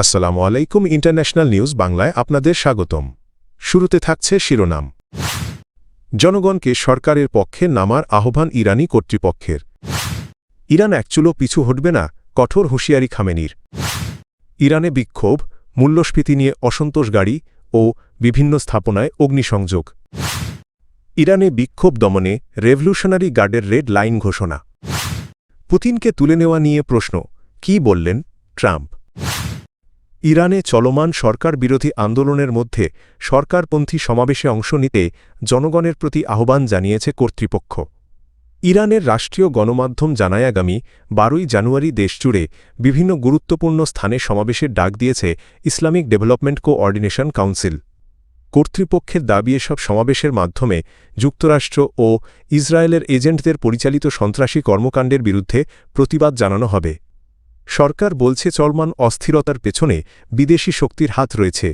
আসসালামু আলাইকুম international news বাংলায় আপনাদের স্বাগতম। শুরুতে থাকছে শিরোনাম। জনগণকে সরকারের পক্ষে নামার আহ্বান ইরানি কর্তৃপক্ষের। ইরান একচুলও পিছু হটবে না, কঠোর হুঁশিয়ারি খামেনির। ইরানে বিক্ষোভ, মূল্যস্ফীতি নিয়ে অসন্তোষ গাড়ি ও বিভিন্ন স্থাপনায় অগ্নিসংযোগ। ইরানে বিক্ষোভ দমনে রেভলিউশনারি গার্ডের রেড লাইন ঘোষণা। পুতিনকে তুলে নেওয়া নিয়ে প্রশ্ন, কী বললেন ট্রাম্প? ইরানে চলমান সরকার বিরোধী আন্দোলনের মধ্যে সরকারপন্থী সমাবেশে অংশ নিতে জনগণের প্রতি আহ্বান জানিয়েছে কর্তৃপক্ষ। ইরানের রাষ্ট্রীয় গণমাধ্যম জানায় আগামী 12 জানুয়ারি দেশজুড়ে বিভিন্ন গুরুত্বপূর্ণ স্থানে সমাবেশের ডাক দিয়েছে ইসলামিক ডেভেলপমেন্ট কোঅর্ডিনেশন কাউন্সিল। কর্তৃপক্ষের দাবি এসব সমাবেশের মাধ্যমে যুক্তরাষ্ট্র ও ইসরায়েলের এজেন্টদের পরিচালিত সন্ত্রাসী কর্মকাণ্ডের বিরুদ্ধে প্রতিবাদ জানানো হবে। সরকার বলছে চলমান অস্থিরতার পেছনে বিদেশি শক্তির হাত রয়েছে।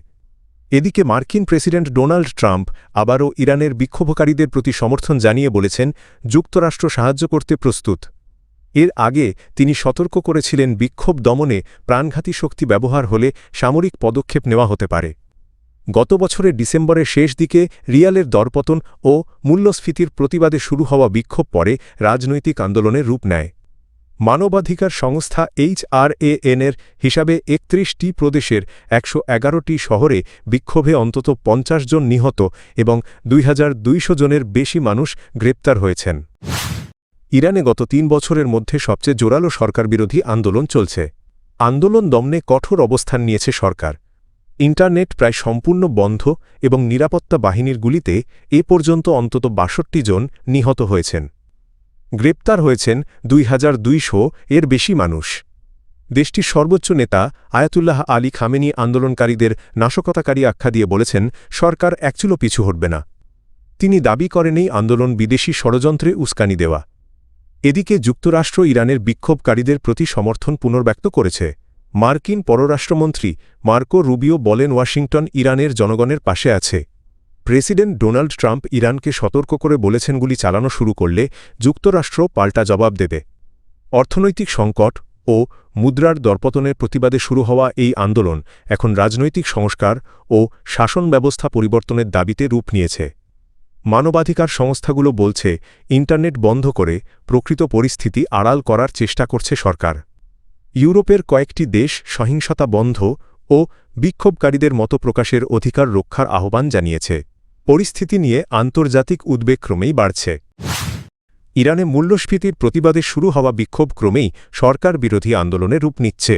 এদিকে মার্কিন প্রেসিডেন্ট ডোনাল্ড ট্রাম্প আবারও ইরানের বিক্ষোভকারীদের প্রতি সমর্থন জানিয়ে বলেছেন যুক্তরাষ্ট্র সাহায্য করতে প্রস্তুত। এর আগে তিনি সতর্ক করেছিলেন বিক্ষোভ দমনে প্রাণঘাতী শক্তি ব্যবহার হলে সামরিক পদক্ষেপ নেওয়া হতে পারে। গত বছরের ডিসেম্বরের শেষ দিকে রিয়ালের দরপতন ও মূল্যস্ফীতির প্রতিবাদে শুরু হওয়া বিক্ষোভ পরে রাজনৈতিক আন্দোলনের রূপ নেয়। মানবাধিকার সংস্থা HRAN-এর হিসাবে 31টি প্রদেশের 111টি শহরে বিক্ষোভে অন্তত 50 জন নিহত এবং 2200 জনের বেশি মানুষ গ্রেপ্তার হয়েছেন। ইরানে গত 3 বছরের মধ্যে সবচেয়ে জোরালো সরকারবিরোধী আন্দোলন চলছে। আন্দোলন দমনে কঠোর অবস্থান নিয়েছে সরকার। ইন্টারনেট প্রায় সম্পূর্ণ বন্ধ এবং নিরাপত্তা বাহিনীর গুলিতে এ পর্যন্ত অন্তত 62 জন নিহত হয়েছেন। গ্রেপ্তার হয়েছেন 2200 এর বেশি মানুষ। দেশটির সর্বোচ্চ নেতা আয়াতুল্লাহ আলী খামেনি আন্দোলনকারীদের নাশকতাকারী আখ্যা দিয়ে বলেছেন সরকার একচুলও পিছু হটবে না। তিনি দাবি করেন এই আন্দোলন বিদেশি ষড়যন্ত্রে উস্কানি দেওয়া। এদিকে যুক্তরাষ্ট্র ইরানের বিক্ষোভকারীদের প্রতি সমর্থন পুনর্ব্যক্ত করেছে। মার্কিন পররাষ্ট্রমন্ত্রী মার্কো রুবিও বলেন ওয়াশিংটন ইরানের জনগণের পাশে আছে। প্রেসিডেন্ট ডোনাল্ড ট্রাম্প ইরানকে সতর্ক করে বলেছেন গুলি চালানো শুরু করলে যুক্তরাষ্ট্র পাল্টা জবাব দেবে। অর্থনৈতিক সংকট ও মুদ্রার দরপতনের প্রতিবাদে শুরু হওয়া এই আন্দোলন এখন রাজনৈতিক সংস্কার ও শাসন ব্যবস্থা পরিবর্তনের দাবিতে রূপ নিয়েছে। মানবাধিকার সংস্থাগুলো বলছে ইন্টারনেট বন্ধ করে প্রকৃত পরিস্থিতি আড়াল করার চেষ্টা করছে সরকার। ইউরোপের কয়েকটি দেশ সহিংসতা বন্ধ ও বিক্ষোভকারীদের মতো প্রকাশের অধিকার রক্ষার আহ্বান জানিয়েছে। পরিস্থিতি নিয়ে আন্তর্জাতিক উদ্বেগ ক্রমেই বাড়ছে। ইরানে মূল্যস্ফীতির প্রতিবাদে শুরু হওয়া বিক্ষোভ ক্রমেই সরকার বিরোধী আন্দোলনে রূপ নিচ্ছে।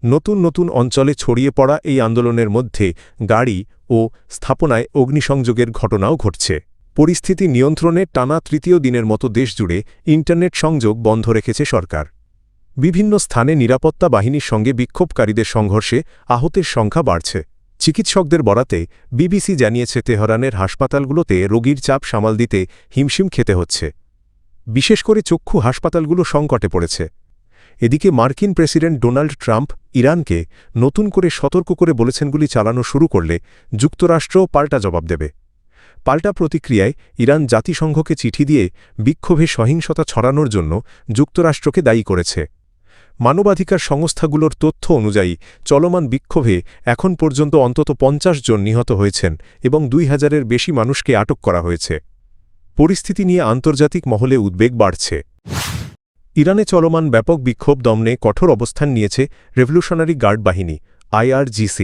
নতুন নতুন অঞ্চলে ছড়িয়ে পড়া এই আন্দোলনের মধ্যে গাড়ি ও স্থাপনায় অগ্নিসংযোগের ঘটনাও ঘটছে। পরিস্থিতি নিয়ন্ত্রণে টানা তৃতীয় দিনের মতো দেশজুড়ে ইন্টারনেট সংযোগ বন্ধ রেখেছে সরকার। বিভিন্ন স্থানে নিরাপত্তা বাহিনীর সঙ্গে বিক্ষোভকারীদের সংঘর্ষে আহতের সংখ্যা বাড়ছে। চিকিৎসকদের বরাতে বিবিসি জানিয়েছে তেহরানের হাসপাতালগুলোতে রোগীর চাপ সামাল দিতে হিমশিম খেতে হচ্ছে। বিশেষ করে চক্ষু হাসপাতালগুলো সংকটে পড়েছে। এদিকে মার্কিন প্রেসিডেন্ট ডোনাল্ড ট্রাম্প ইরানকে নতুন করে সতর্ক করে বলেছেন গুলি চালানো শুরু করলে যুক্তরাষ্ট্রও পাল্টা জবাব দেবে। পাল্টা প্রতিক্রিয়ায় ইরান জাতিসংঘকে চিঠি দিয়ে বিক্ষোভে সহিংসতা ছড়ানোর জন্য যুক্তরাষ্ট্রকে দায়ী করেছে। মানবাধিকার সংস্থাগুলোর তথ্য অনুযায়ী চলমান বিক্ষোভে এখন পর্যন্ত অন্তত 50 জন নিহত হয়েছেন এবং 2000-এর বেশি মানুষকে আটক করা হয়েছে। পরিস্থিতি নিয়ে আন্তর্জাতিক মহলে উদ্বেগ বাড়ছে। ইরানে চলমান ব্যাপক বিক্ষোভ দমনে কঠোর অবস্থান নিয়েছে রেভলিউশনারি গার্ড বাহিনী IRGC।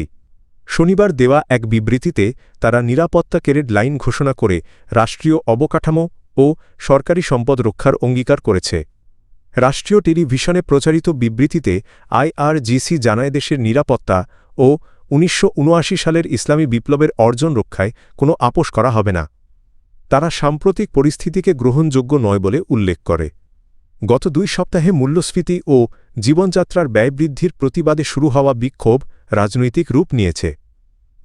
শনিবার দেওয়া এক বিবৃতিতে তারা নিরাপত্তা রেড লাইন ঘোষণা করে রাষ্ট্রীয় অবকাঠামো ও সরকারি সম্পদ রক্ষার অঙ্গীকার করেছে। রাষ্ট্রীয় টেলিভিশনে প্রচারিত বিবৃতিতে IRGC জানায় দেশের নিরাপত্তা ও 1979 সালের ইসলামী বিপ্লবের অর্জন রক্ষায় কোনো আপোস করা হবে না। তারা সাম্প্রতিক পরিস্থিতিকে গ্রহণযোগ্য নয় বলে উল্লেখ করে। গত 2 সপ্তাহে মূল্যস্ফীতি ও জীবনযাত্রার ব্যয় বৃদ্ধির প্রতিবাদে শুরু হওয়া বিক্ষোভ রাজনৈতিক রূপ নিয়েছে।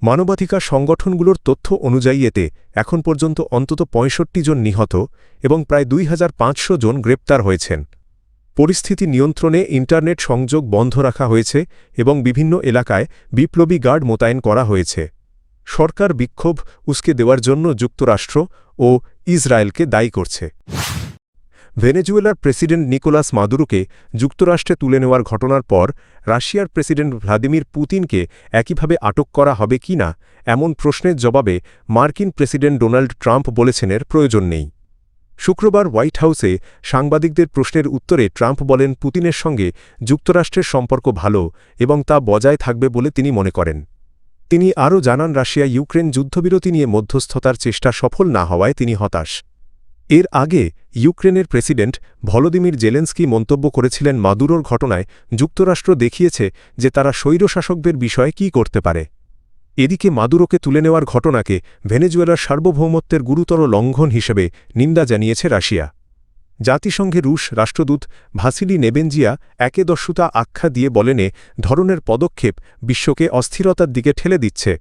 মানবাধিকার সংগঠনগুলোর তথ্য অনুযায়ী এতে এখন পর্যন্ত অন্তত 65 জন নিহত এবং প্রায় 2500 জন গ্রেপ্তার হয়েছেন। পরিস্থিতি নিয়ন্ত্রণে ইন্টারনেট সংযোগ বন্ধ রাখা হয়েছে এবং বিভিন্ন এলাকায় বিপ্লবী গার্ড মোতায়েন করা হয়েছে। সরকার বিক্ষোভ উস্কে দেওয়ার জন্য যুক্তরাষ্ট্র ও ইসরায়েলকে দায়ী করছে। ভেনেজুয়েলার প্রেসিডেন্ট নিকোলাস মাদুরোকে যুক্তরাষ্ট্রে তুলে নেওয়ার ঘটনার পর রাশিয়ার প্রেসিডেন্ট ভ্লাদিমির পুতিনকে একইভাবে আটক করা হবে কি না এমন প্রশ্নের জবাবে মার্কিন প্রেসিডেন্ট ডোনাল্ড ট্রাম্প বলেছেন এর প্রয়োজন নেই। শুক্রবার হোয়াইট হাউসে সাংবাদিকদের প্রশ্নের উত্তরে ট্রাম্প বলেন পুতিনের সঙ্গে যুক্তরাষ্ট্রের সম্পর্ক ভালো এবং তা বজায় থাকবে বলে তিনি মনে করেন। তিনি আরও জানান রাশিয়া ইউক্রেন যুদ্ধবিরতি নিয়ে মধ্যস্থতার চেষ্টা সফল না হওয়ায় তিনি হতাশ। এর আগে ইউক্রেনের প্রেসিডেন্ট ভলোদিমির জেলেন্সকি মন্তব্য করেছিলেন মাদুরোর ঘটনায় যুক্তরাষ্ট্র দেখিয়েছে যে তারা স্বৈরশাসকদের বিষয়ে কী করতে পারে। এদিকে মাদুরোকে তুলে নেওয়ার ঘটনাকে ভেনেজুয়েলার সার্বভৌমত্বের গুরুতর লঙ্ঘন হিসেবে নিন্দা জানিয়েছে রাশিয়া। জাতিসংঘে রুশ রাষ্ট্রদূত ভাসিলি নেবেনজিয়া একেদস্যুতা আখ্যা দিয়ে বলেন এ ধরনের পদক্ষেপ বিশ্বকে অস্থিরতার দিকে ঠেলে দিচ্ছে।